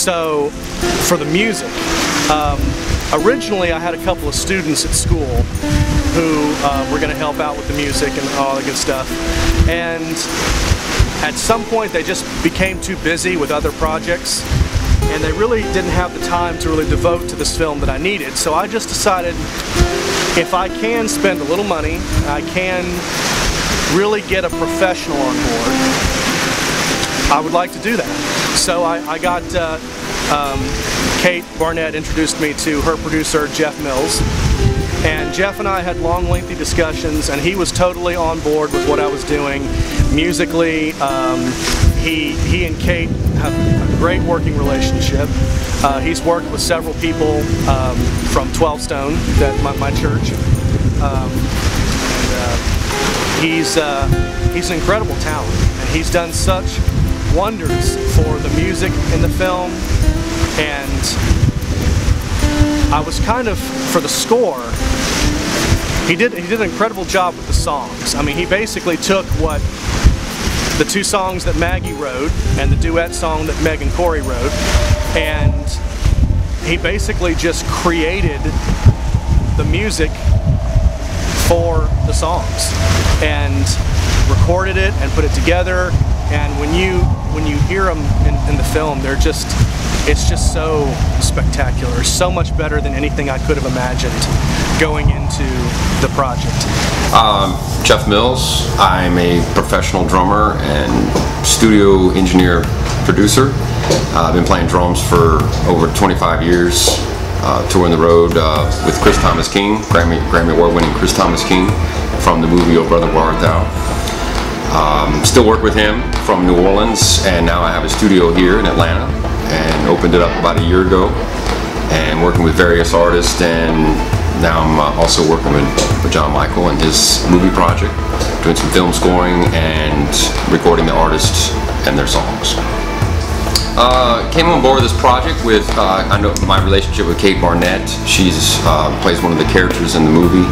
So for the music, originally I had a couple of students at school who were going to help out with the music and all the good stuff, and at some point they just became too busy with other projects, and they really didn't have the time to really devote to this film that I needed. So I just decided, if I can spend a little money, I can really get a professional on board, I would like to do that. So I got Kate Barnett introduced me to her producer Jeff Mills, and Jeff and I had long, lengthy discussions, and he was totally on board with what I was doing musically. He and Kate have a great working relationship. He's worked with several people from 12 Stone, my church. He's an incredible talent, and he's done such wonders for the music in the film. And I was kind of, for the score, he did an incredible job with the songs. I mean, he basically took what the two songs that Maggie wrote and the duet song that Meg and Corey wrote, and he basically just created the music for the songs and recorded it and put it together. And when you hear them in the film, it's just so spectacular, so much better than anything I could have imagined going into the project. Jeff Mills. I'm a professional drummer and studio engineer producer. I've been playing drums for over 25 years, touring the road with Chris Thomas King, Grammy Award-winning Chris Thomas King from the movie Oh Brother, Where Art Thou. Still work with him from New Orleans, and now I have a studio here in Atlanta, and opened it up about a year ago, and working with various artists, and now I'm also working with John Michael and his movie project, doing some film scoring and recording the artists and their songs. Came on board with this project with I know my relationship with Kate Barnett. She's plays one of the characters in the movie,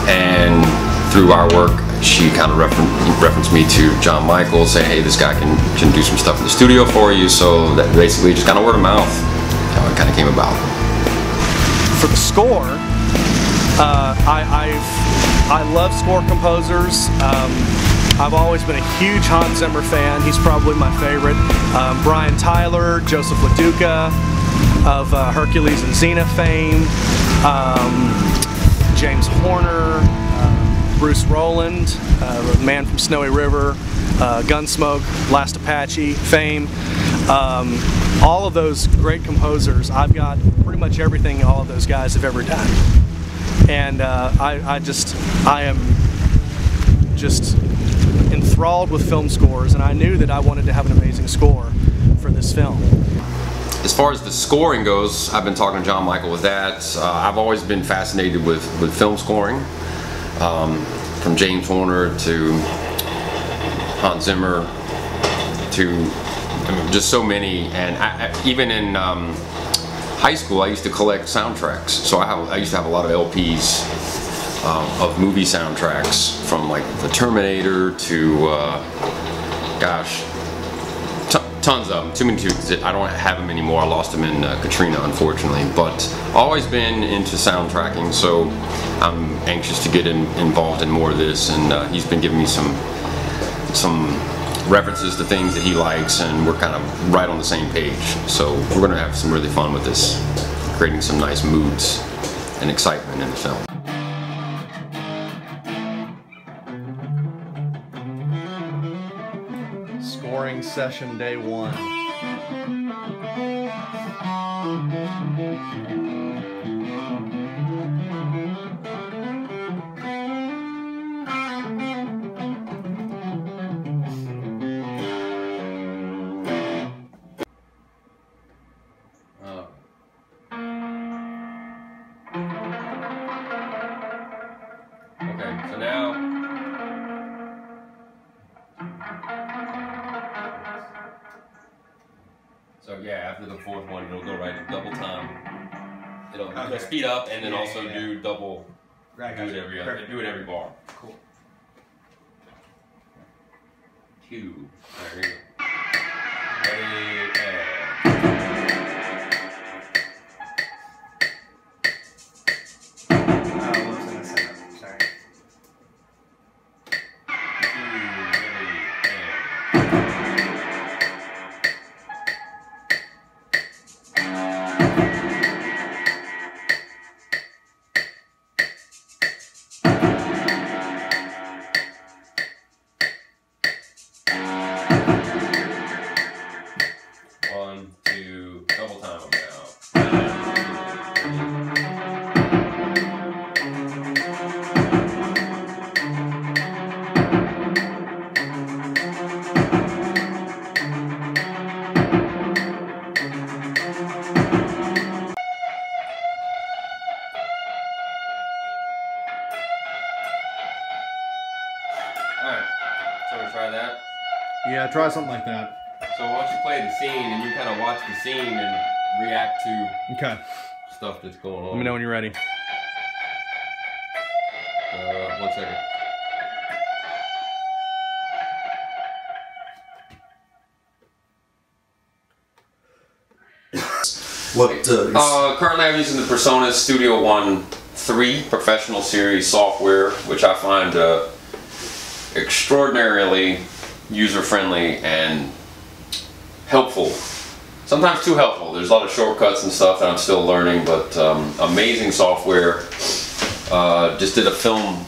and through our work, she kind of referenced me to John Michael, saying, hey, this guy can do some stuff in the studio for you. So that basically just kind of word of mouth, how it kind of came about. For the score, I love score composers. I've always been a huge Hans Zimmer fan. He's probably my favorite. Brian Tyler, Joseph LaDuca of Hercules and Xena fame, James Horner, Bruce Rowland, the man from Snowy River, Gunsmoke, Last Apache fame. All of those great composers, I've got pretty much everything all of those guys have ever done. And I am just enthralled with film scores, and I knew that I wanted to have an amazing score for this film. As far as the scoring goes, I've been talking to John Michael with that. I've always been fascinated with film scoring. From James Horner to Hans Zimmer to just so many, and even in high school I used to collect soundtracks, so I used to have a lot of LPs of movie soundtracks, from like the Terminator to gosh, tons of them, too many to, I don't have them anymore. I lost them in Katrina, unfortunately, but always been into soundtracking, so I'm anxious to get involved in more of this, and he's been giving me some references to things that he likes, and we're kind of right on the same page. So we're going to have some really fun with this, creating some nice moods and excitement in the film. Scoring session day one. Okay, so now yeah, after the fourth one, it'll go right to double time. It'll speed up, and then also do double. Right, do it every bar. Cool. 2. There you go. Ready, and Alright, so we try that. Yeah, try something like that. So once you play the scene and you kind of watch the scene and react to stuff that's going on. Let me know when you're ready. 1 second. Currently I'm using the PreSonus Studio One 3 professional series software, which I find extraordinarily user-friendly and helpful. Sometimes too helpful. There's a lot of shortcuts and stuff that I'm still learning, but amazing software. Just did a film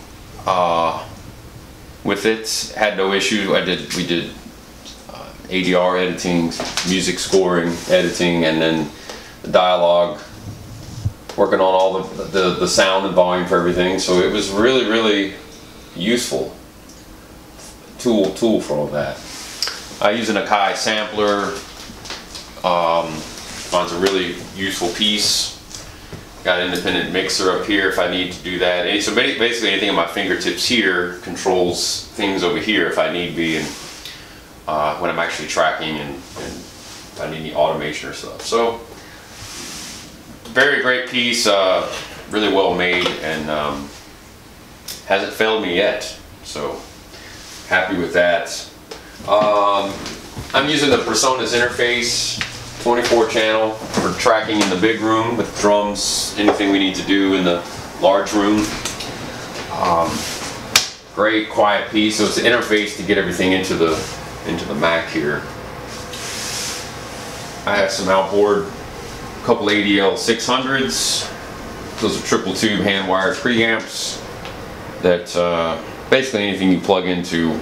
with it. Had no issue. We did ADR editing, music scoring, editing, and then the dialogue. Working on all the sound and volume for everything. So it was really useful tool for all that. I use an Akai sampler. Finds a really useful piece. Got an independent mixer up here if I need to do that. And so basically anything at my fingertips here controls things over here if I need be, and when I'm actually tracking and if I need any automation or stuff. So very great piece, really well made, and hasn't failed me yet. So happy with that. I'm using the PreSonus interface, 24 channel, for tracking in the big room with drums, anything we need to do in the large room. Great quiet piece. So it's an interface to get everything into the Mac here. I have some outboard, a couple ADL 600s. Those are triple tube hand wired preamps that basically anything you plug into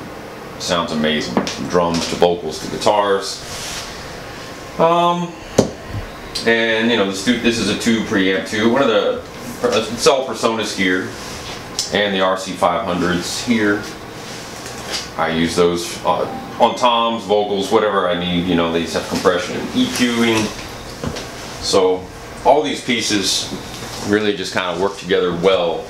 sounds amazing, from drums to vocals to guitars. And you know, this is a tube preamp too. One of the it's all PreSonus gear, and the RC500s here. I use those on toms, vocals, whatever I need. You know, these have compression and EQing. So all these pieces really just kind of work together well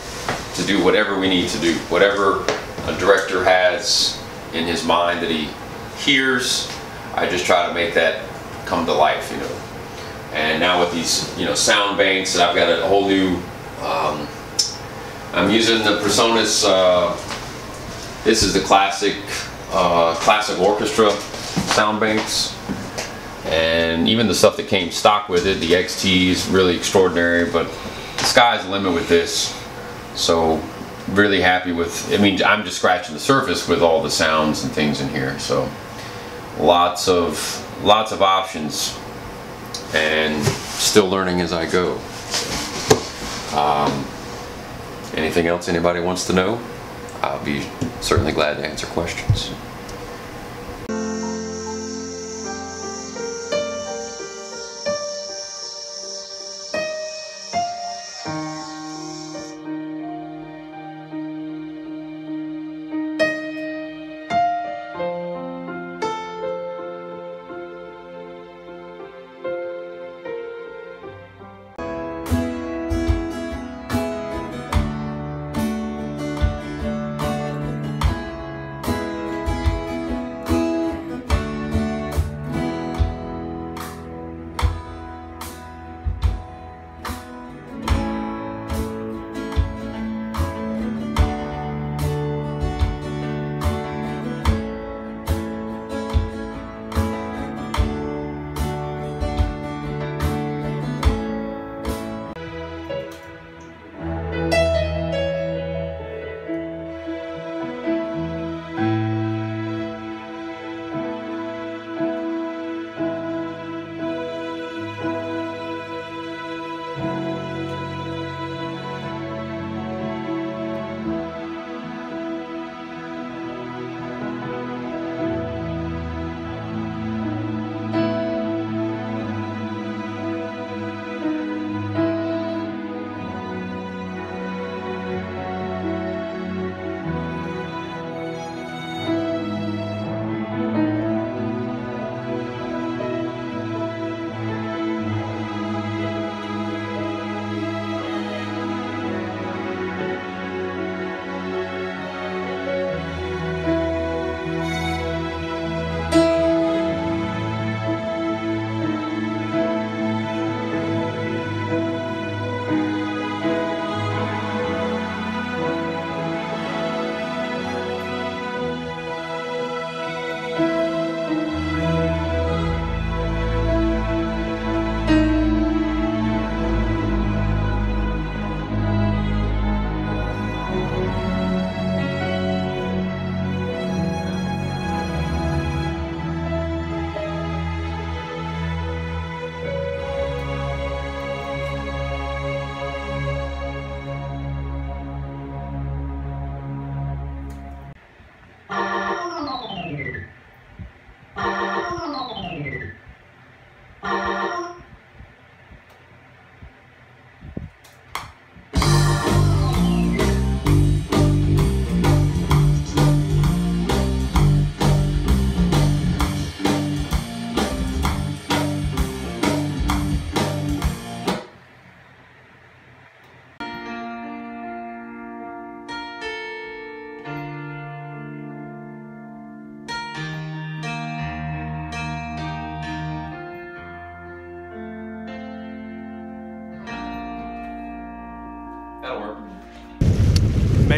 to do whatever we need to do, whatever a director has in his mind that he hears. I just try to make that come to life, you know. And now with these, you know, sound banks, I've got a whole new. I'm using the PreSonus. This is the classic orchestra sound banks, and even the stuff that came stock with it. The XT is really extraordinary, but the sky's the limit with this. So really happy with. I mean, I'm just scratching the surface with all the sounds and things in here. So lots of options, and still learning as I go. Anything else anybody wants to know? I'll be certainly glad to answer questions.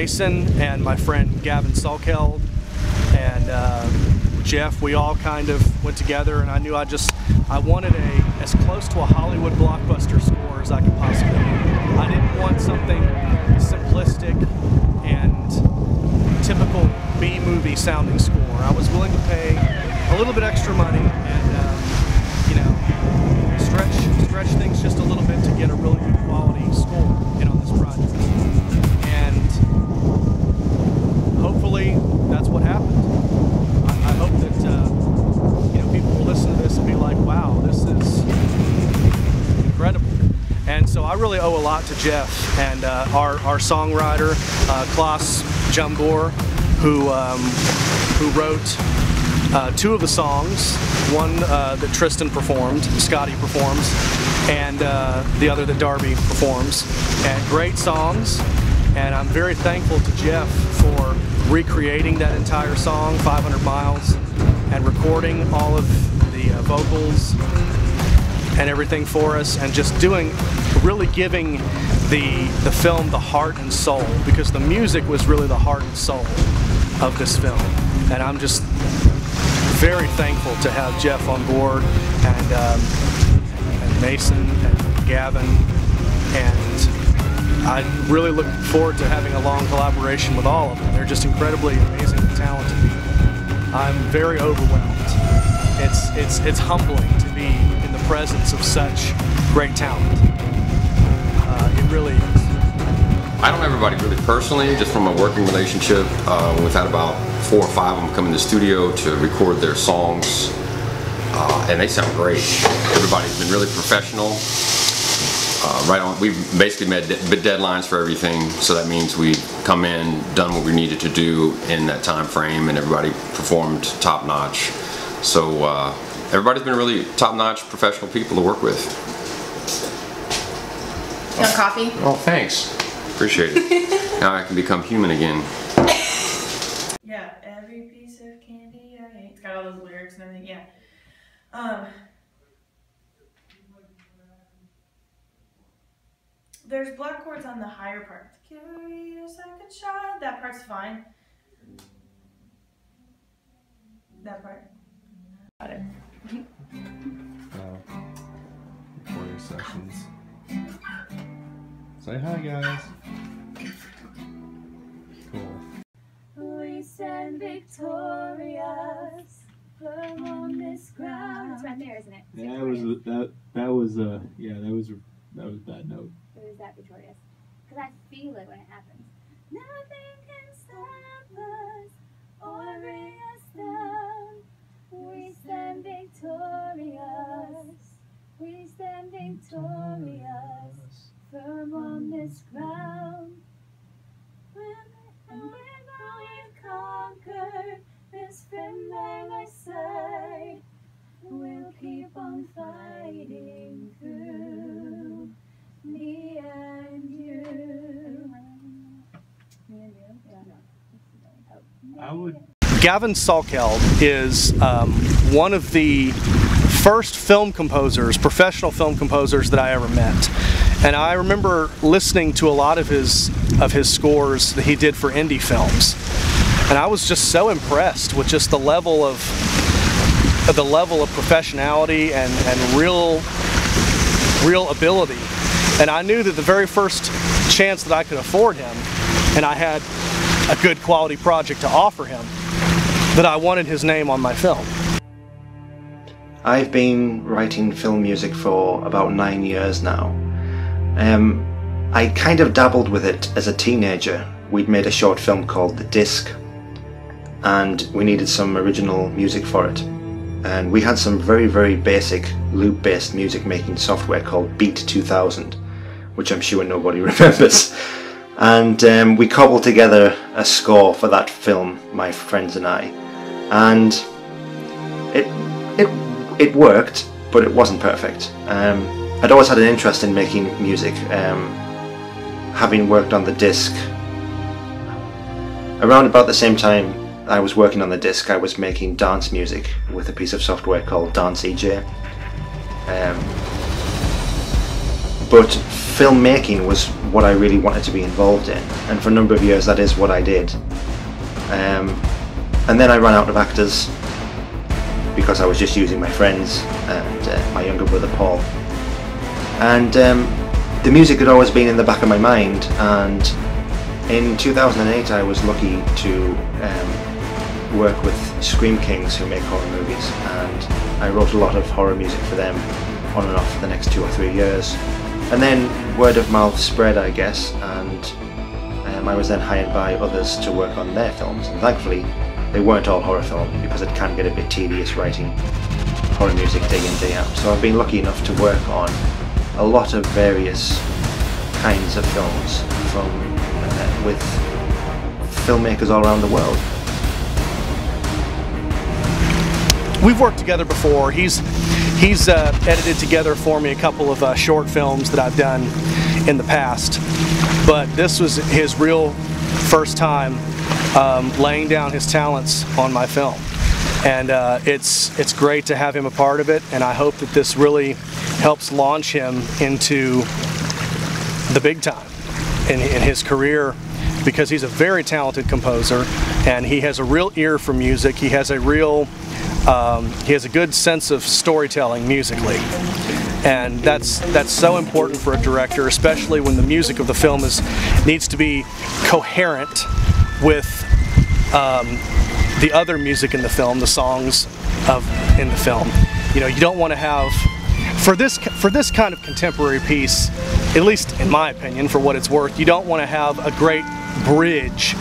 Mason and my friend Gavin Salkeld and Jeff, we all kind of went together, and I knew I wanted as close to a Hollywood blockbuster score as I could possibly. I didn't want something simplistic and typical B-movie sounding score. I was willing to pay a little bit extra money and you know, stretch things just a little bit to get a really good quality score on this project. And hopefully that's what happened. I hope that you know, people will listen to this and be like, wow, this is incredible. And so I really owe a lot to Jeff and our songwriter, Klaus Jumbor, who wrote 2 of the songs, one that Tristan performed, Scotty performs, and the other that Darby performs. And great songs, and I'm very thankful to Jeff for recreating that entire song, 500 Miles, and recording all of the vocals and everything for us, and just really giving the film the heart and soul, because the music was really the heart and soul of this film. And I'm just very thankful to have Jeff on board, and Mason and Gavin, and I really look forward to having a long collaboration with all of them. They're just incredibly amazing and talented people. I'm very overwhelmed. It's humbling to be in the presence of such great talent. It really is. I don't know everybody really personally, just from a working relationship. We've had about 4 or 5 of them come in the studio to record their songs, and they sound great. Everybody's been really professional. Right on. We've basically met deadlines for everything, so that means we come in, done what we needed to do in that time frame, and everybody performed top notch. So everybody's been really top notch professional people to work with. You want coffee? Oh, thanks. Appreciate it. Now I can become human again. Yeah, every piece of candy I ate. It's got all those lyrics and everything. Yeah. There's black chords on the higher part. Curious like a child. That part's fine. That part. Got it. Recording sessions. Say hi, guys. Cool. We stand victorious, firm on this ground. It's right there, isn't it? Yeah, that was a bad note. Or is that victorious? Because I feel it when it happens. Nothing can stop us or bring us down. We stand victorious. We stand victorious, firm on this ground. And when we've conquered this friend by my side, we'll keep on fighting through. Me and you. Gavin Salkeld is one of the first film composers, professional film composers that I ever met. And I remember listening to a lot of his scores that he did for indie films. And I was just so impressed with just the level of professionality and real ability. And I knew that the very first chance that I could afford him, and I had a good quality project to offer him, that I wanted his name on my film. I've been writing film music for about 9 years now. I kind of dabbled with it as a teenager. We'd made a short film called The Disc, and we needed some original music for it. And we had some very, very basic loop-based music making software called Beat 2000, which I'm sure nobody remembers. And we cobbled together a score for that film, my friends and I. And it worked, but it wasn't perfect. I'd always had an interest in making music, having worked on The Disc. Around about the same time I was working on The Disc, I was making dance music with a piece of software called Dance EJ. But filmmaking was what I really wanted to be involved in, and for a number of years that is what I did. And then I ran out of actors because I was just using my friends and my younger brother Paul. And the music had always been in the back of my mind, and in 2008 I was lucky to work with Scream Kings, who make horror movies, and I wrote a lot of horror music for them on and off for the next 2 or 3 years. And then word of mouth spread, I guess, and I was then hired by others to work on their films, and thankfully they weren't all horror films, because it can get a bit tedious writing horror music day in, day out. So I've been lucky enough to work on a lot of various kinds of films from with filmmakers all around the world. We've worked together before. He's edited together for me a couple of short films that I've done in the past, but this was his real first time laying down his talents on my film, and it's great to have him a part of it, and I hope that this really helps launch him into the big time in his career, because he's a very talented composer and he has a real ear for music. He has a real he has a good sense of storytelling musically, and that's so important for a director, especially when the music of the film needs to be coherent with the other music in the film, the songs in the film. You know, you don't want to have, for this kind of contemporary piece, at least in my opinion, for what it's worth, you don't want to have a great bridge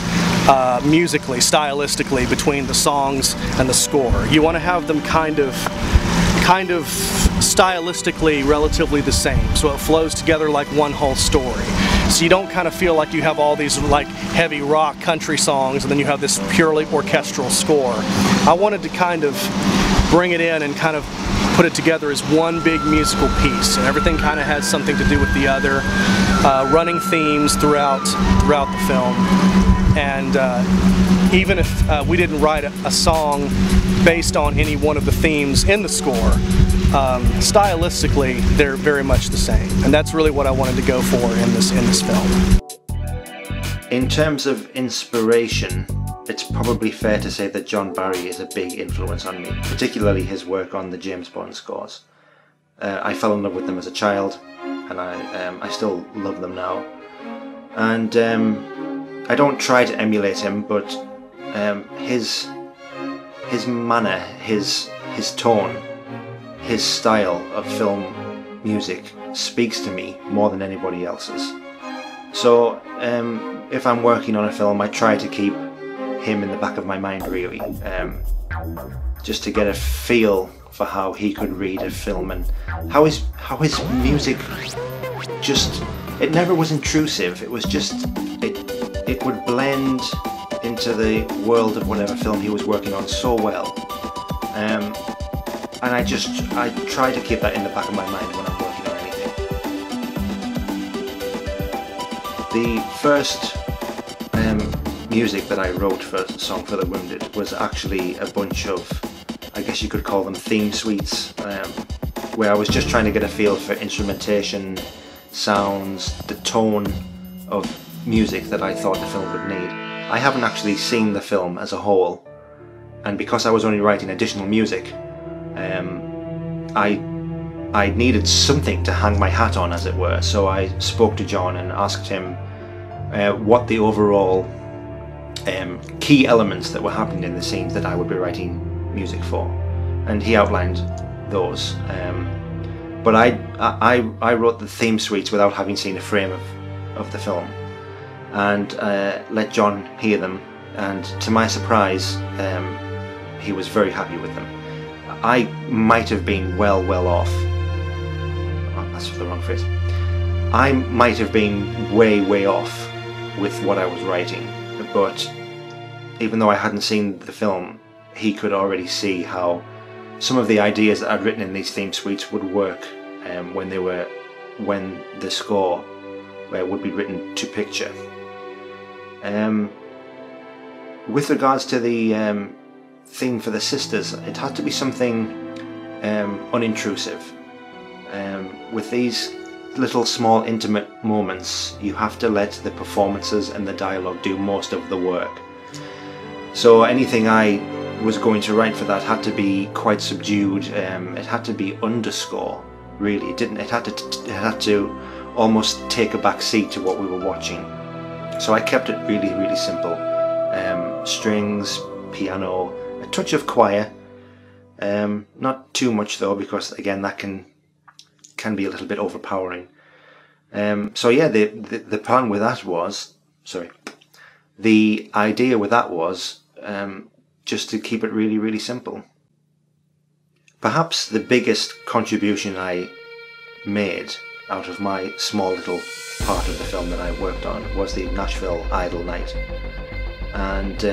musically, stylistically, between the songs and the score. You want to have them kind of stylistically relatively the same, so it flows together like one whole story. So you don't kind of feel like you have all these like heavy rock country songs and then you have this purely orchestral score. I wanted to kind of bring it in and kind of put it together as one big musical piece, and everything kind of has something to do with the other, running themes throughout the film. And even if we didn't write a song based on any one of the themes in the score, stylistically they're very much the same, and that's really what I wanted to go for in this film. In terms of inspiration, it's probably fair to say that John Barry is a big influence on me, particularly his work on the James Bond scores. I fell in love with them as a child, and I still love them now. And I don't try to emulate him, but his manner, his tone, his style of film music speaks to me more than anybody else's. So if I'm working on a film, I try to keep him in the back of my mind, really, just to get a feel for how he could read a film, and how his music just, it never was intrusive. It was just, it would blend into the world of whatever film he was working on so well, and I try to keep that in the back of my mind when I'm working on anything. The first music that I wrote for Song for the Wounded was actually a bunch of, I guess you could call them theme suites, where I was just trying to get a feel for instrumentation, sounds, the tone of music that I thought the film would need. I haven't actually seen the film as a whole, and because I was only writing additional music, I needed something to hang my hat on, as it were, so I spoke to John and asked him what the overall key elements that were happening in the scenes that I would be writing music for, and he outlined those. But I wrote the theme suites without having seen a frame of the film, and let John hear them, and to my surprise he was very happy with them. I might have been well off. Oh, that's the wrong phrase. I might have been way off with what I was writing, but even though I hadn't seen the film, he could already see how some of the ideas that I'd written in these theme suites would work when the score would be written to picture. With regards to the theme for the sisters, it had to be something unintrusive. With these little small intimate moments, you have to let the performances and the dialogue do most of the work. So anything I was going to write for that had to be quite subdued. It had to be underscore, really. It had to almost take a back seat to what we were watching. So I kept it really, really simple. Strings, piano, a touch of choir. Not too much though, because again that can be a little bit overpowering. So yeah, the plan with that was, the idea with that was just to keep it really, really simple. Perhaps the biggest contribution I made out of my small little part of the film that I worked on was the Nashville Idol night. And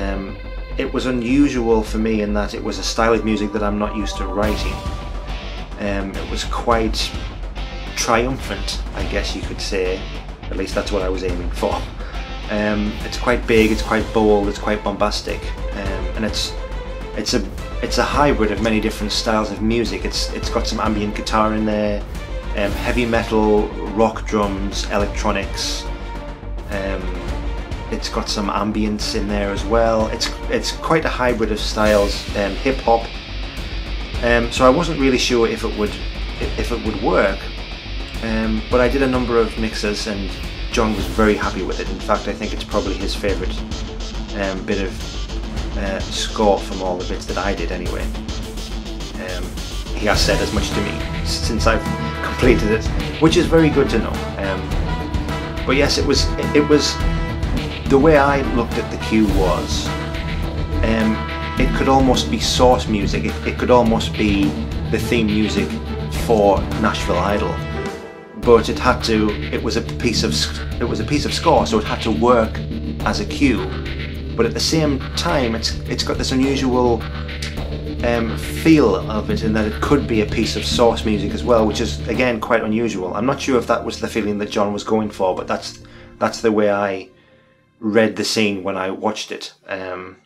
it was unusual for me in that it was a style of music that I'm not used to writing. It was quite triumphant, I guess you could say. At least that's what I was aiming for. It's quite big, it's quite bold, it's quite bombastic, and it's a hybrid of many different styles of music. It's got some ambient guitar in there, heavy metal, rock drums, electronics. It's got some ambience in there as well. It's quite a hybrid of styles, hip hop. So I wasn't really sure if it would work, but I did a number of mixes and John was very happy with it. In fact, I think it's probably his favourite bit of score from all the bits that I did anyway. He has said as much to me since I've completed it, which is very good to know. But yes, it was the way I looked at the cue was it could almost be source music. It could almost be the theme music for Nashville Idol. But it was a piece of score, so it had to work as a cue. But at the same time, it's got this unusual feel of it, in that it could be a piece of source music as well, which is again quite unusual. I'm not sure if that was the feeling that John was going for, but that's the way I read the scene when I watched it. And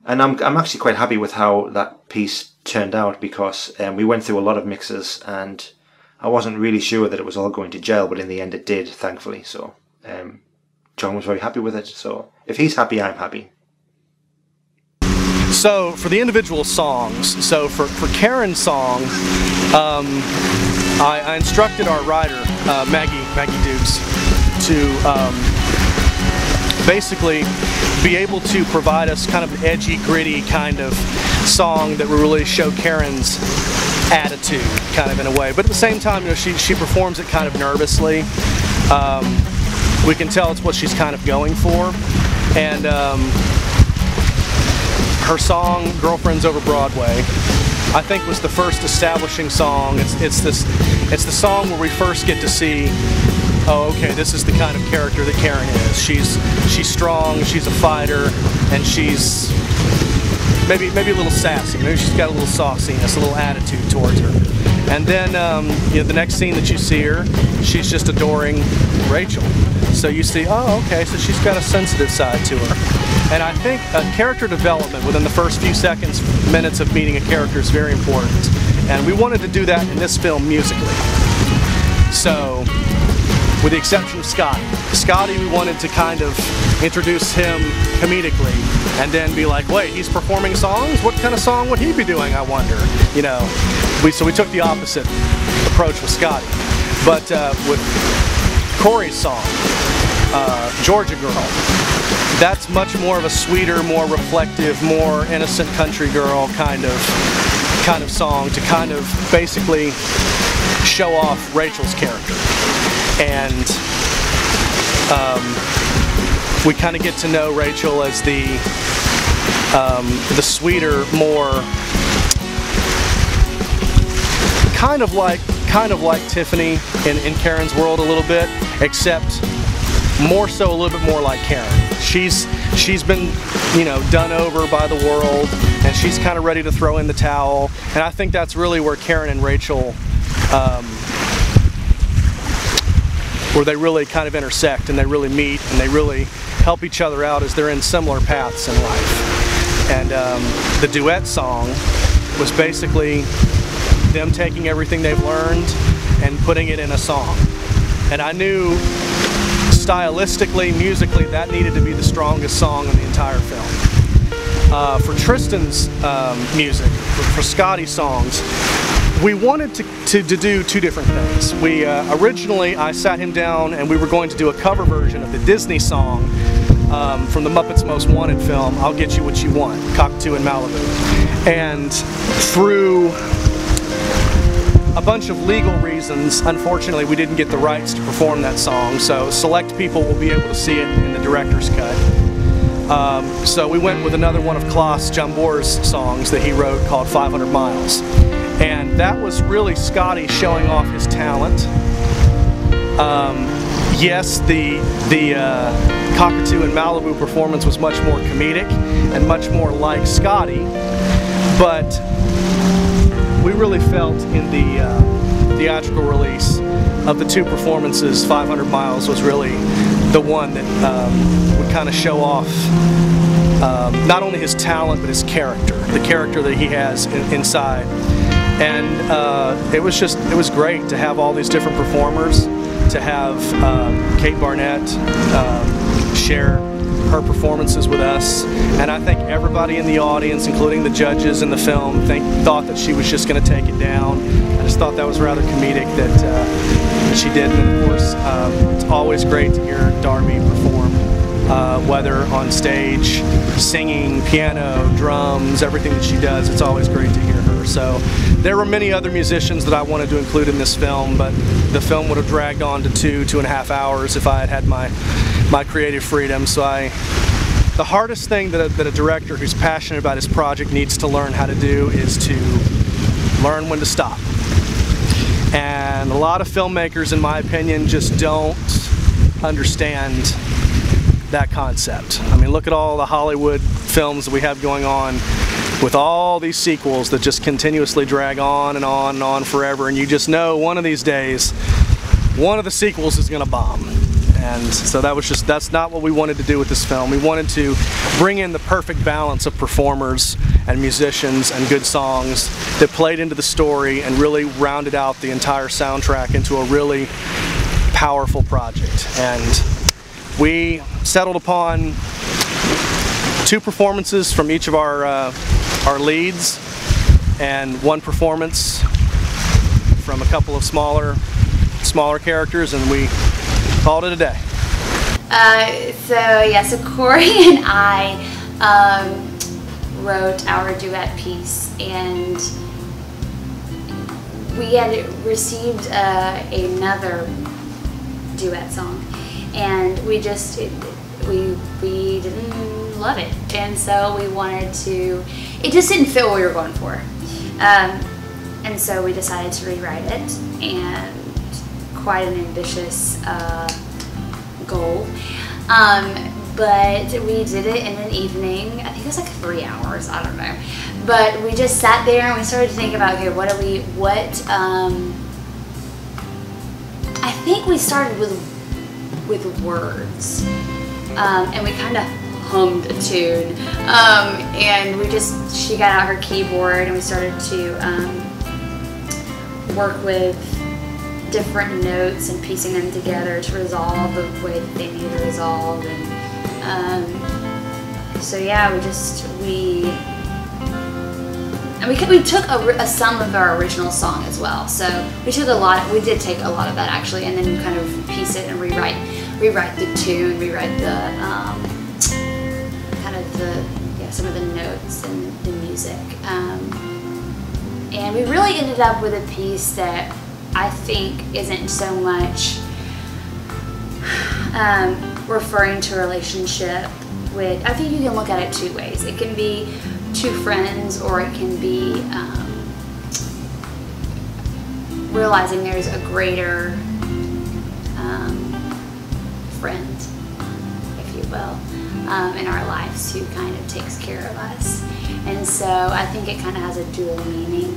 I'm actually quite happy with how that piece turned out, because we went through a lot of mixes and I wasn't really sure that it was all going to gel, but in the end it did, thankfully. So John was very happy with it, so if he's happy, I'm happy. So for the individual songs, so for Karen's song, I instructed our writer, Maggie Dukes, to basically be able to provide us kind of an edgy, gritty kind of song that will really show Karen's attitude, kind of in a way. But at the same time, you know, she performs it kind of nervously. We can tell it's what she's kind of going for. And her song, Girlfriends Over Broadway, I think was the first establishing song. It's the song where we first get to see, oh, okay, this is the kind of character that Karen is. She's strong, she's a fighter, and she's maybe a little sassy. Maybe she's got a little sauciness, a little attitude towards her. And then you know, the next scene that you see her, she's just adoring Rachel. So you see, oh, okay, so she's got a sensitive side to her. And I think character development within the first few minutes of meeting a character is very important. And we wanted to do that in this film musically. So, with the exception of Scotty, we wanted to kind of introduce him comedically and then be like, wait, he's performing songs? What kind of song would he be doing, I wonder? You know, so we took the opposite approach with Scotty. But with Corey's song, Georgia Girl, that's much more of a sweeter, more reflective, more innocent country girl kind of song to kind of basically show off Rachel's character. And we kind of get to know Rachel as the sweeter, more kind of like Tiffany in Karen's world a little bit, except more so a little bit more like Karen. She's been, you know, done over by the world, and she's kind of ready to throw in the towel. And I think that's really where Karen and Rachel, where they really kind of intersect and they really meet and they really help each other out as they're in similar paths in life. And the duet song was basically them taking everything they've learned and putting it in a song. And I knew stylistically, musically, that needed to be the strongest song in the entire film. For Tristan's music, for Scotty's songs, we wanted to do two different things. Originally, I sat him down and we were going to do a cover version of the Disney song from the Muppets Most Wanted film, I'll Get You What You Want, Cockatoo in Malibu. And through a bunch of legal reasons, unfortunately, we didn't get the rights to perform that song, so select people will be able to see it in the director's cut. So we went with another one of Klaus Jambor's songs that he wrote called 500 Miles. And that was really Scotty showing off his talent. Yes, the Cockatoo in Malibu performance was much more comedic and much more like Scotty, but we really felt in the theatrical release of the two performances, 500 Miles was really the one that would kind of show off not only his talent but his character, the character that he has inside. And it was great to have all these different performers, to have Kate Barnett share her performances with us, and I think everybody in the audience, including the judges in the film, thought that she was just going to take it down. I just thought that was rather comedic that she did. And of course, it's always great to hear Darby perform, whether on stage, singing, piano, drums, everything that she does. It's always great to hear her. So there were many other musicians that I wanted to include in this film, but the film would have dragged on to 2.5 hours if I had had my creative freedom. So the hardest thing that a director who's passionate about his project needs to learn how to do is to learn when to stop. And a lot of filmmakers, in my opinion, just don't understand that concept. I mean, look at all the Hollywood films that we have going on with all these sequels that just continuously drag on and on and on forever, and you just know one of these days one of the sequels is going to bomb. And so that's not what we wanted to do with this film. We wanted to bring in the perfect balance of performers and musicians and good songs that played into the story and really rounded out the entire soundtrack into a really powerful project. And we settled upon 2 performances from each of our leads and 1 performance from a couple of smaller characters, and we called it a day. So Corey and I wrote our duet piece, and we had received another duet song, and we didn't love it, and so we wanted to. It just didn't fit what we were going for, and so we decided to rewrite it, and quite an ambitious goal, but we did it in an evening. I think it was like 3 hours, I don't know, but we just sat there and we started to think about, okay, I think we started with words, and we kind of hummed a tune, and she got out her keyboard and we started to work with different notes and piecing them together to resolve the way that they need to resolve. And so yeah, we took some of our original song as well. So we did take a lot of that actually, and then kind of piece it and rewrite the tune, rewrite the some of the notes and the music. And we really ended up with a piece that I think isn't so much referring to a relationship with. I think you can look at it 2 ways. It can be 2 friends, or it can be realizing there's a greater friend, if you will, in our lives who kind of takes care of us. And so I think it kind of has a dual meaning.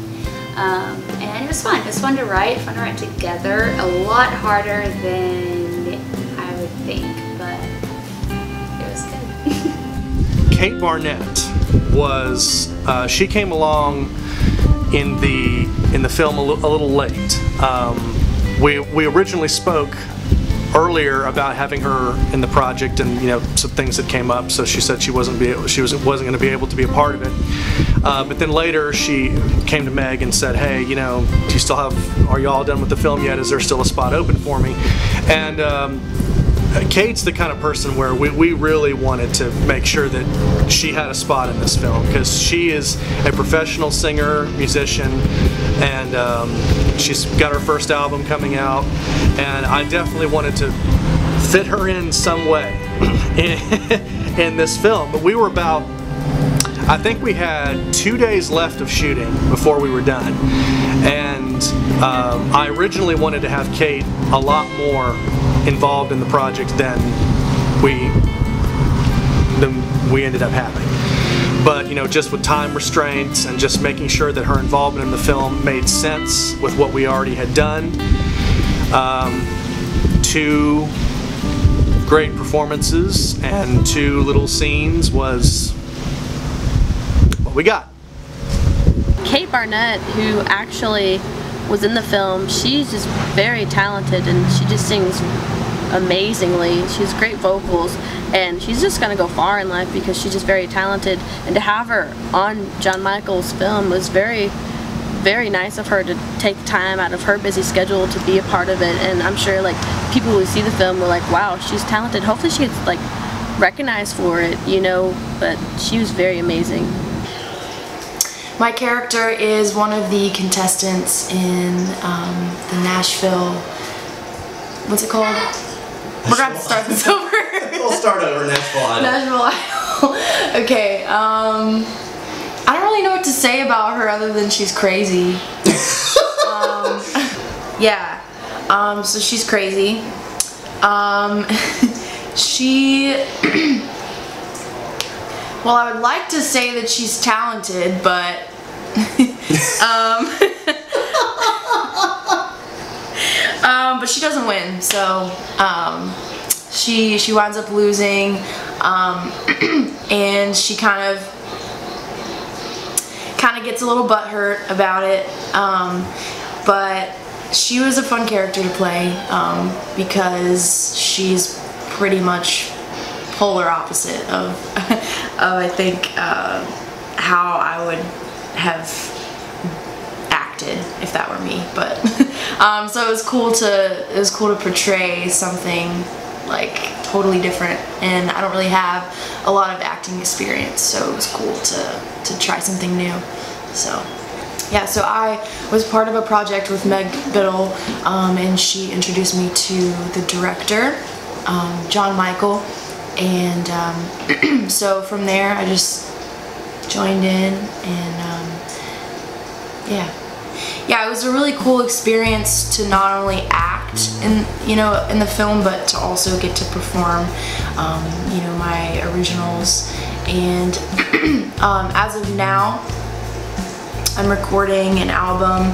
And it was fun. It was fun to write together. A lot harder than I would think, but it was good. Kate Barnett was, she came along in the film a little late. we originally spoke earlier about having her in the project, and some things that came up, so she said she wasn't going to be able to be a part of it. But then later she came to Meg and said, "Hey, do you still are you all done with the film yet? Is there still a spot open for me?" And Kate's the kind of person where we really wanted to make sure that she had a spot in this film, because she is a professional singer, musician, and she's got her first album coming out, and I definitely wanted to fit her in some way in this film. But we were I think we had 2 days left of shooting before we were done, and I originally wanted to have Kate a lot more involved in the project than we ended up having. But just with time restraints and just making sure that her involvement in the film made sense with what we already had done, 2 great performances and 2 little scenes was what we got. Kate Barnett, who actually was in the film, she's just very talented and she just sings amazingly. She has great vocals and she's just gonna go far in life because she's just very talented, and to have her on John Michael's film was very, very nice of her to take time out of her busy schedule to be a part of it. And I'm sure people who see the film were like, wow, she's talented. Hopefully she gets recognized for it, but she was very amazing. My character is one of the contestants in the Nashville, what's it called? We're going to start this over. We'll start over, Nashville Idol. Nashville Idol. Okay, I don't really know what to say about her other than she's crazy. Yeah, so she's crazy. Well, I would like to say that she's talented, but but she doesn't win, so she winds up losing, and she kind of gets a little butthurt about it, but she was a fun character to play because she's pretty much polar opposite of I think how I would have acted if that were me. But so it was cool to portray something totally different, and I don't really have a lot of acting experience, so it was cool to try something new. So yeah, so I was part of a project with Meg Biddle, and she introduced me to the director, John Michael. And so from there I just joined in, and yeah, it was a really cool experience to not only act in the film, but to also get to perform my originals. And as of now, I'm recording an album.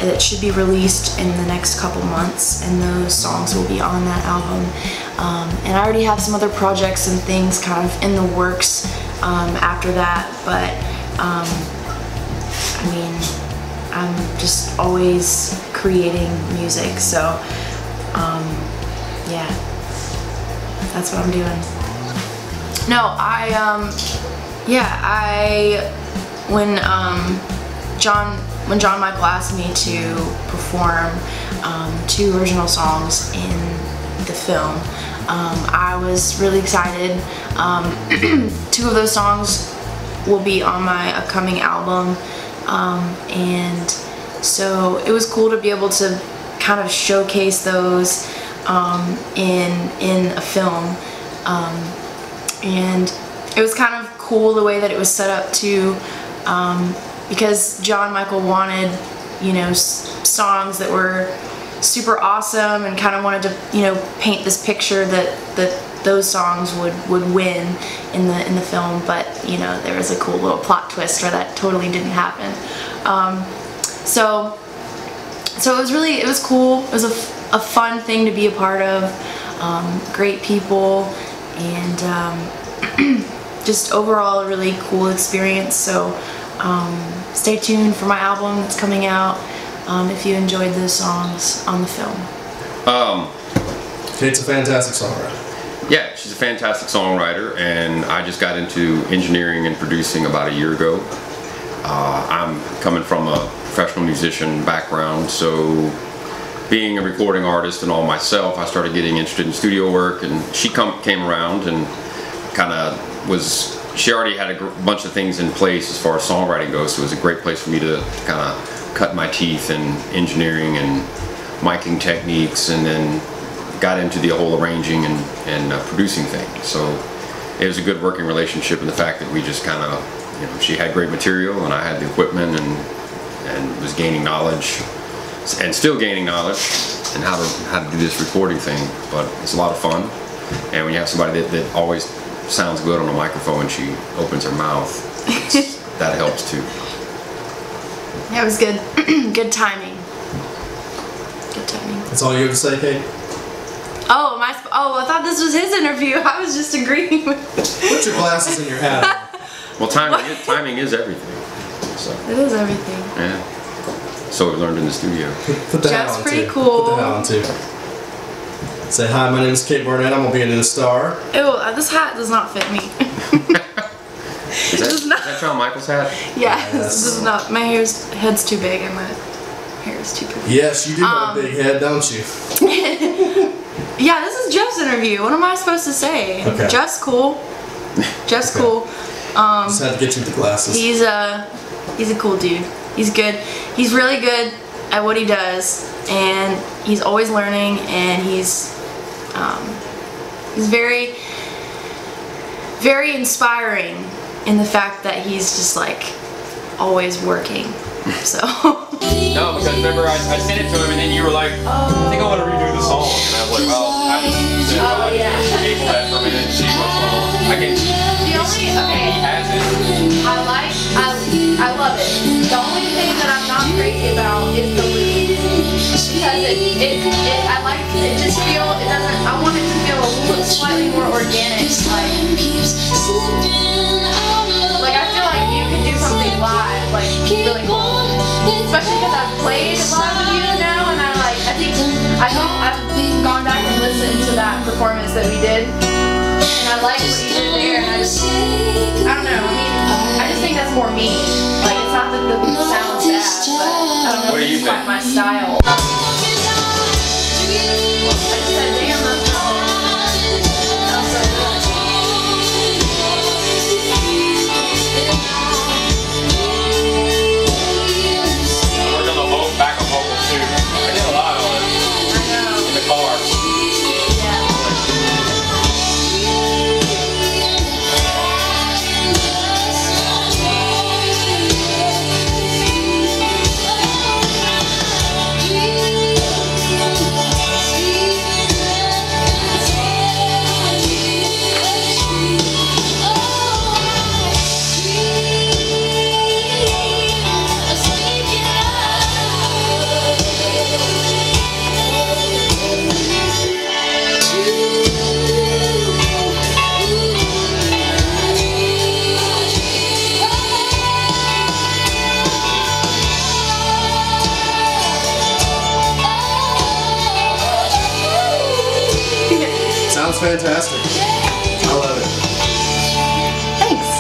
It should be released in the next couple months, and those songs will be on that album. And I already have some other projects and things kind of in the works after that, but I mean, I'm just always creating music, so yeah, that's what I'm doing. No, when John Michael asked me to perform 2 original songs in the film, I was really excited. 2 of those songs will be on my upcoming album, and so it was cool to be able to kind of showcase those in a film, and it was kind of cool the way that it was set up too, because John Michael wanted, songs that were super awesome, and kind of wanted to, paint this picture that those songs would win in the film. But there was a cool little plot twist where that totally didn't happen. So it was cool. It was a fun thing to be a part of. Great people, and just overall a really cool experience. So stay tuned for my album that's coming out. if you enjoyed the songs on the film. Kate's a fantastic songwriter. Yeah, she's a fantastic songwriter, and I just got into engineering and producing about a year ago. I'm coming from a professional musician background, so being a recording artist and all myself, I started getting interested in studio work, and she came around and kind of was, she already had a bunch of things in place as far as songwriting goes, so it was a great place for me to kind of cut my teeth in engineering and miking techniques, and then got into the whole arranging and producing thing. So it was a good working relationship, and the fact that we just kind of, you know, she had great material and I had the equipment, and was gaining knowledge and still gaining knowledge and how to do this recording thing. But it's a lot of fun, and when you have somebody that always sounds good on a microphone when she opens her mouth, that helps too. Yeah, it was good. Good timing. Good timing. That's all you have to say, Kate? Oh, I thought this was his interview. I was just agreeing with. Put your glasses in your hat. Well, timing is everything. So. It is everything. Yeah. So we learned in the studio. Put the hat Jeff's on pretty too. cool. Put the hat on too. Say hi, my name is Kate Barnett. I'm gonna be a new star. Ew, this hat does not fit me. Is that Shawn Michaels' hat? Yeah, Yes. this is not. My head's too big and my hair is too big. Yes, you do have a big head, don't you? Yeah, this is Jeff's interview. What am I supposed to say? Okay. Jeff's cool. Jeff's cool. Just had to get you the glasses. He's a cool dude. He's good. He's really good at what he does, and he's always learning, and he's very, very inspiring in the fact that he's just like always working. So. No, because remember I sent it to him, and then you were like, I think I want to redo the song, and I was like, well, I table that for a minute and see what's going on. He has it. I love it. The only thing that I'm not crazy about is the loop. Because it just feel, it doesn't, I want it to feel a little slightly more organic. Like I feel like you could do something live, like really cool. Especially because I've played live with you now, and I think I've gone back and listened to that performance that we did, and I like what you did there, and I don't know, I just think that's more me. Like, it's not that the sound's bad, but I don't know if it's quite my style. I just said, damn, that's Sounds fantastic. I love it. Thanks.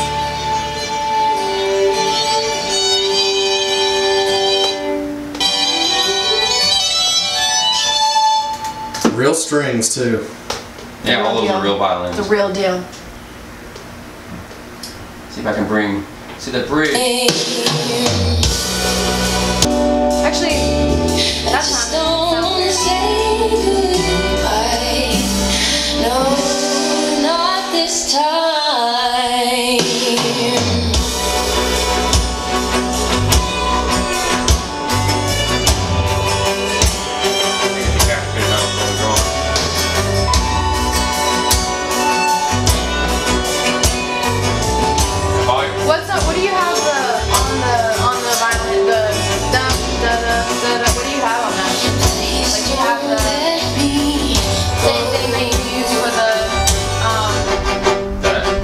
Real strings too. Yeah, all those are real violins. The real deal. See if I can bring, see the bridge. Actually, that's not no, not this time. What do you have on the violin? The da da da da. What do you have on that? Like you have the same thing that you use for the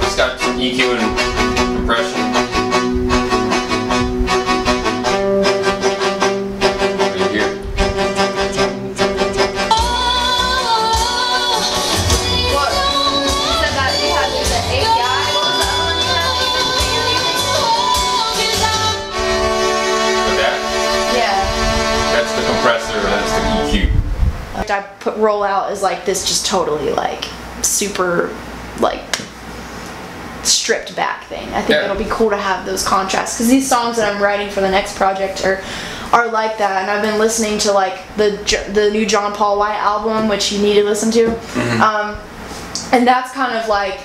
It's got EQ and compression. project I roll out is like this, just totally like super like stripped back thing. I think it'll be cool to have those contrasts, because these songs that I'm writing for the next project are like that. And I've been listening to like the new John Paul White album, which you need to listen to, and that's kind of like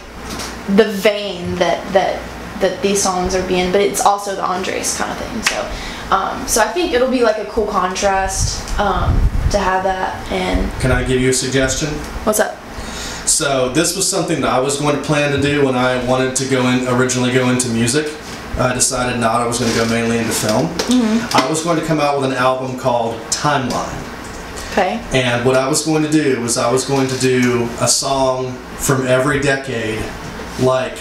the vein that these songs are being, but it's also the Andres kind of thing. So I think it'll be like a cool contrast to have that. And can I give you a suggestion? What's up? So this was something that I was going to plan to do when I wanted to originally go into music. I decided not. I was going to go mainly into film. I was going to come out with an album called Timeline. Okay. And what I was going to do was I was going to do a song from every decade, like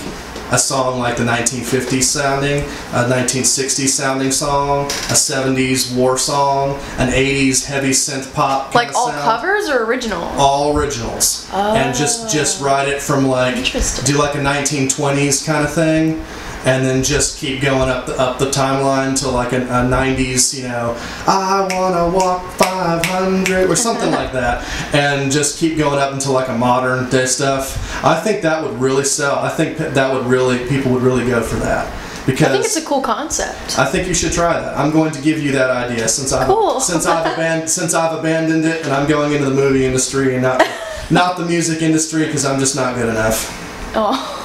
a song like the 1950s sounding, a 1960s sounding song, a 70s war song, an 80s heavy synth pop. Like all covers or original? All originals. Oh. And just write it from like, do like a 1920s kind of thing, and then just keep going up the timeline to like a 90s, you know, I wanna walk 500 or something like that, and just keep going up until like a modern day stuff. I think that would really sell. I think that would really, people would really go for that. Because I think it's a cool concept. I think you should try that. I'm going to give you that idea since I've abandoned it, and I'm going into the movie industry and not the music industry, because I'm just not good enough. Oh.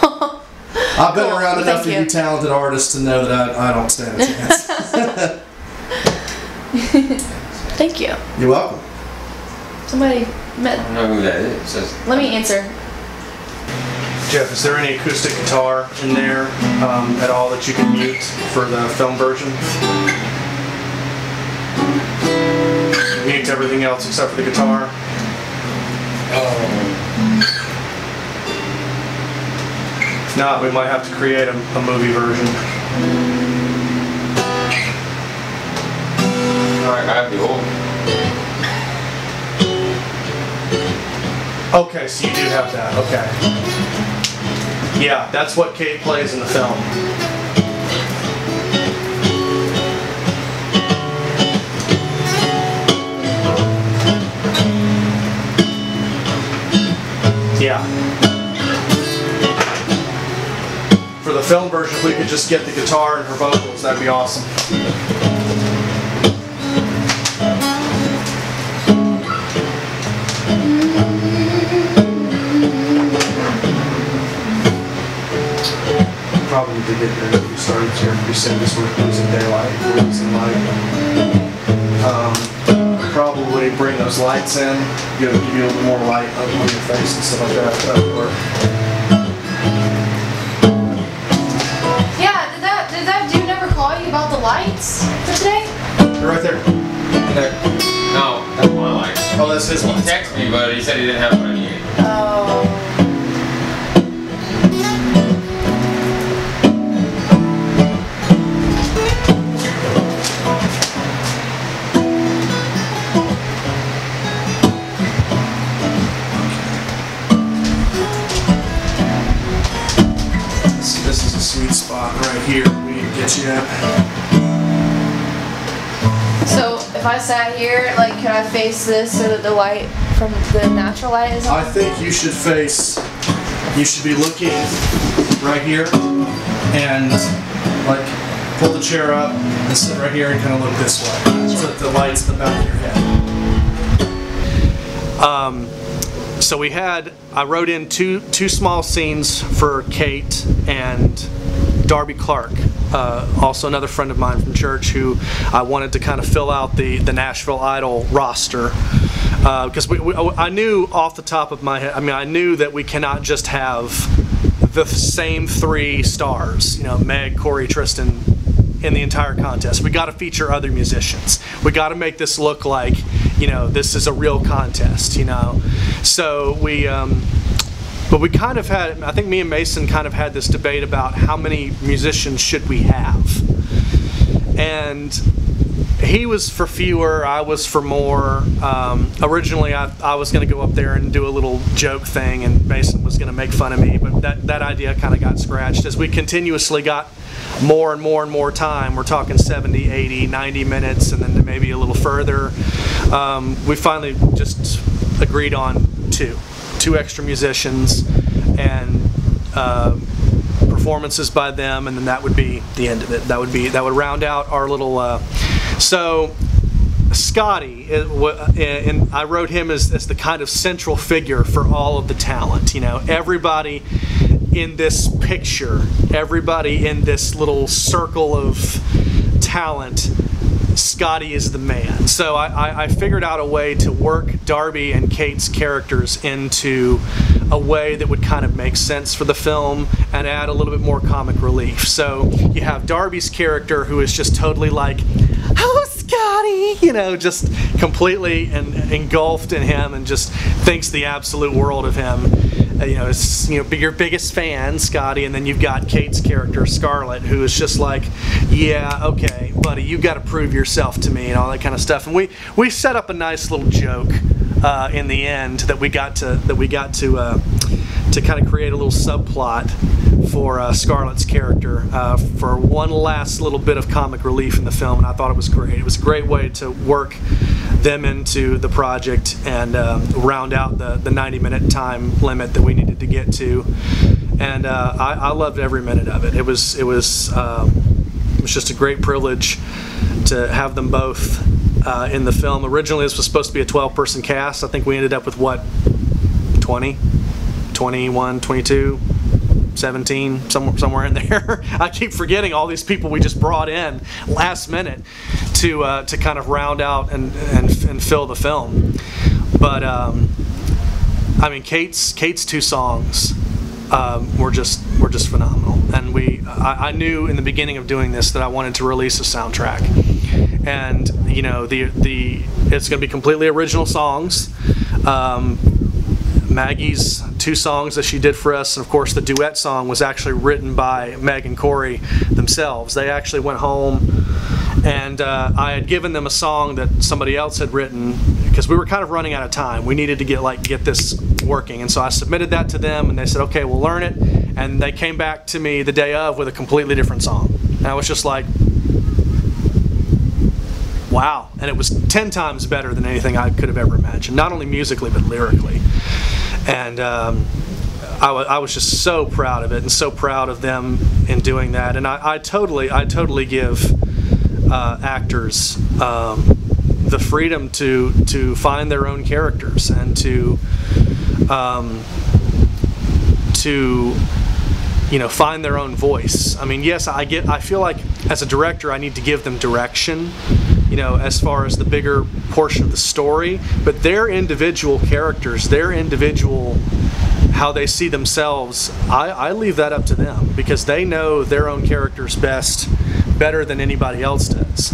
I've been around enough of you talented artists to know that I don't stand a chance. Thank you. You're welcome. Somebody I don't know who that is. Let me answer. Jeff, is there any acoustic guitar in there at all that you can mute for the film version? Mute everything else except for the guitar? If not, we might have to create a movie version. Alright, I have the old. Okay, so you do have that, okay. Yeah, that's what Kate plays in the film. Yeah. For the film version, if we could just get the guitar and her vocals, that'd be awesome. Probably need to get your interview started here pretty soon, because we're losing daylight, we're losing light. Probably bring those lights in, give you a little more light on your face and stuff like that. That would work. Yeah, did that dude never call you about the lights for today? They're right there. There. No, that's my lights. Oh, that's his lights. He texted me, but he said he didn't have what I needed. Oh. This is a sweet spot right here. We can get you at. So if I sat here, like, could I face this so that the light from the natural light is on? I think you should be looking right here, and like pull the chair up and sit right here and kind of look this way, so that the light's in the back of your head. So I wrote in two small scenes for Kate and Darby Clark, also another friend of mine from church, who I wanted to kind of fill out the Nashville Idol roster, because I knew off the top of my head, I mean, I knew that we cannot just have the same three stars, you know, Meg, Corey, Tristan, in the entire contest. We got to feature other musicians. We got to make this look like, you know, this is a real contest, you know. So but we kind of had, I think me and Mason kind of had this debate about how many musicians should we have. And he was for fewer, I was for more. Originally I was going to go up there and do a little joke thing, and Mason was going to make fun of me, but that idea kind of got scratched as we continuously got more and more and more time. We're talking 70, 80, 90 minutes, and then maybe a little further. We finally just agreed on two extra musicians and performances by them, and then that would be the end of it. That would round out our little. So Scotty, and I wrote him as the kind of central figure for all of the talent. You know, everybody in this picture, everybody in this little circle of talent, Scotty is the man. So I figured out a way to work Darby and Kate's characters into a way that would kind of make sense for the film and add a little bit more comic relief. So you have Darby's character, who is just totally like, "Oh, Scotty," you know, just completely engulfed in him and just thinks the absolute world of him. You know, it's, you know, your biggest fan, Scotty, and then you've got Kate's character, Scarlett, who is just like, "Yeah, okay, buddy, you got to prove yourself to me," and all that kind of stuff. And we set up a nice little joke in the end that we got to kind of create a little subplot for Scarlett's character for one last little bit of comic relief in the film, and I thought it was great. It was a great way to work them into the project and round out the 90-minute time limit that we needed to get to. And I loved every minute of it. It was just a great privilege to have them both in the film. Originally, this was supposed to be a 12-person cast. I think we ended up with, what, 20, 21, 22, 17, somewhere in there. I keep forgetting all these people we just brought in last minute to kind of round out and fill the film. But I mean, Kate's two songs were just phenomenal, and I knew in the beginning of doing this that I wanted to release a soundtrack, and you know, it's going to be completely original songs. Maggie's two songs that she did for us, and of course the duet song was actually written by Meg and Corey themselves. They actually went home, and I had given them a song that somebody else had written because we were kind of running out of time. We needed to get this working, and so I submitted that to them, and they said, "Okay, we'll learn it." And they came back to me the day of with a completely different song, and I was just like, wow. And it was 10 times better than anything I could have ever imagined, not only musically but lyrically. And I was just so proud of it, and so proud of them in doing that. And I totally give actors the freedom to find their own characters and to you know, find their own voice. I mean, yes, I feel like as a director I need to give them direction, you know, as far as the bigger portion of the story, but their individual characters, their individual, how they see themselves, I leave that up to them, because they know their own characters better than anybody else does.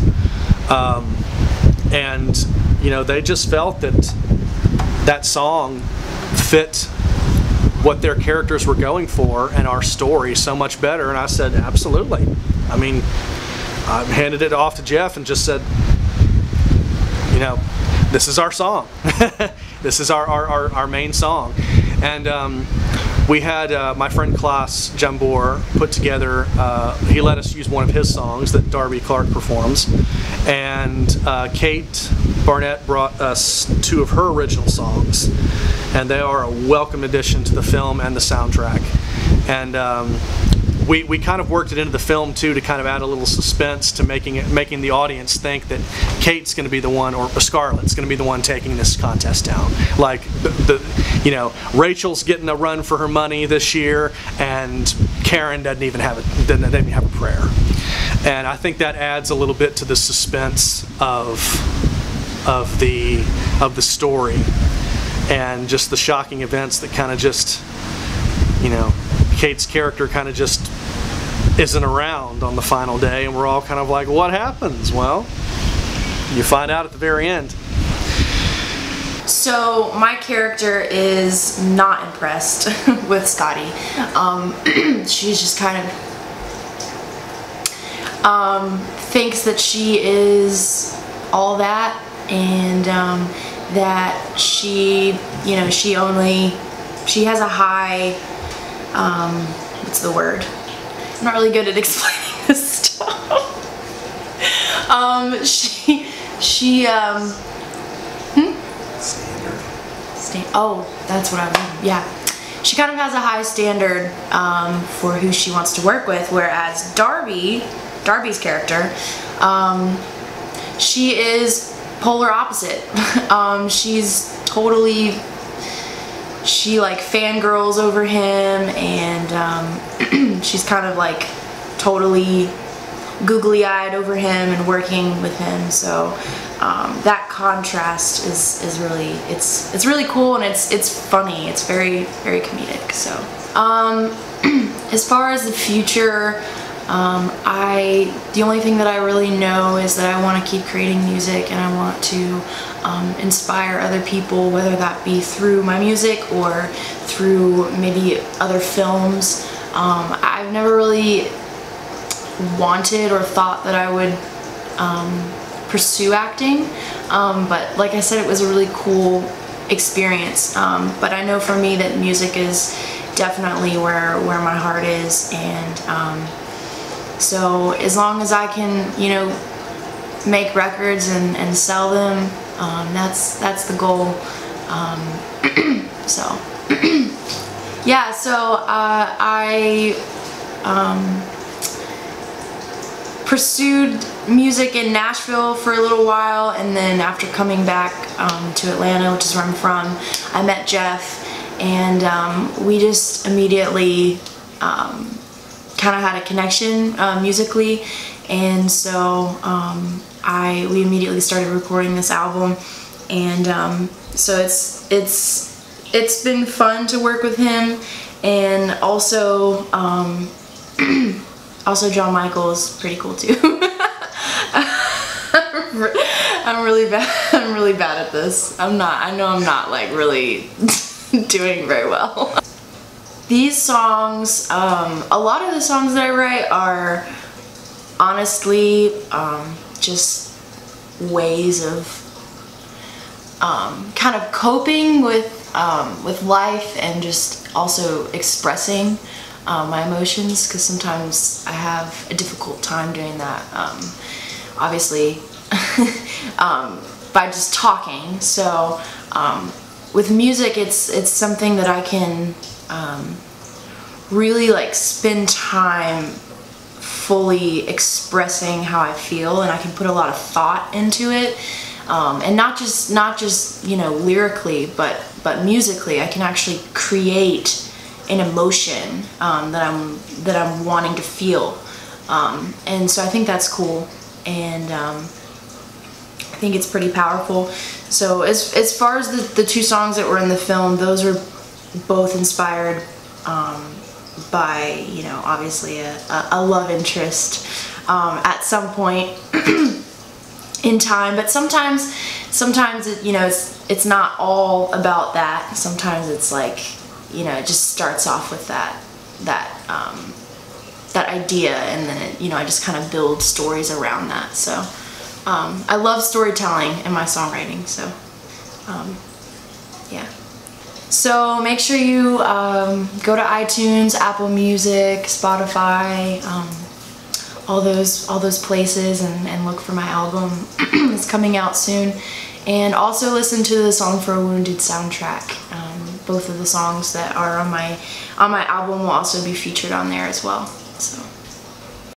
And you know, they just felt that song fit what their characters were going for and our story so much better, and I said, absolutely. I mean, I handed it off to Jeff and just said, you know, this is our song. This is our main song. And we had my friend Klaas Jambor put together, he let us use one of his songs that Darby Clark performs, and Kate Barnett brought us two of her original songs, and they are a welcome addition to the film and the soundtrack. And we kind of worked it into the film too, to kind of add a little suspense to making the audience think that Kate's going to be the one, or Scarlett's going to be the one taking this contest down. Like you know, Rachel's getting a run for her money this year, and Karen doesn't even have a prayer. And I think that adds a little bit to the suspense of the story, and just the shocking events that kind of just, you know, Kate's character kind of just isn't around on the final day, and we're all kind of like, what happens? Well, you find out at the very end. So my character is not impressed with Scotty. She's just kind of thinks that she is all that, and that she, you know, she has a high, what's the word? I'm not really good at explaining this stuff. Oh, that's what I mean. Yeah. She kind of has a high standard for who she wants to work with, whereas Darby's character, she is polar opposite. She like fangirls over him, and she's kind of like totally googly-eyed over him and working with him. So that contrast is really, it's really cool, and it's funny. It's very, very comedic. So as far as the future, the only thing that I really know is that I want to keep creating music, and I want to inspire other people, whether that be through my music or through maybe other films. I've never really wanted or thought that I would pursue acting, but like I said, it was a really cool experience. But I know for me that music is definitely where my heart is, and so as long as I can, you know, make records and sell them, that's the goal. So yeah, so I pursued music in Nashville for a little while, and then after coming back to Atlanta, which is where I'm from, I met Jeff, and we just immediately kind of had a connection musically, and so we immediately started recording this album, and so it's been fun to work with him, and also also John Michael is pretty cool too. I'm really bad at this. I know I'm not like really doing very well. These songs, a lot of the songs that I write are honestly just ways of kind of coping with life, and just also expressing my emotions, because sometimes I have a difficult time doing that, obviously by just talking. So with music, it's something that I can really like spend time fully expressing how I feel, and I can put a lot of thought into it, and not just you know, lyrically, but musically. I can actually create an emotion that I'm wanting to feel, and so I think that's cool, and I think it's pretty powerful. So as far as the two songs that were in the film, those are both inspired by, you know, obviously a love interest at some point in time, but sometimes it, you know, it's not all about that. Sometimes it's like, you know, it just starts off with that idea, and then it, you know, I just kind of build stories around that. So I love storytelling in my songwriting. So yeah. So make sure you go to iTunes, Apple Music, Spotify, all those places, and look for my album. It's coming out soon. And also listen to the Song for a Wounded soundtrack. Both of the songs that are on my album will also be featured on there as well. So.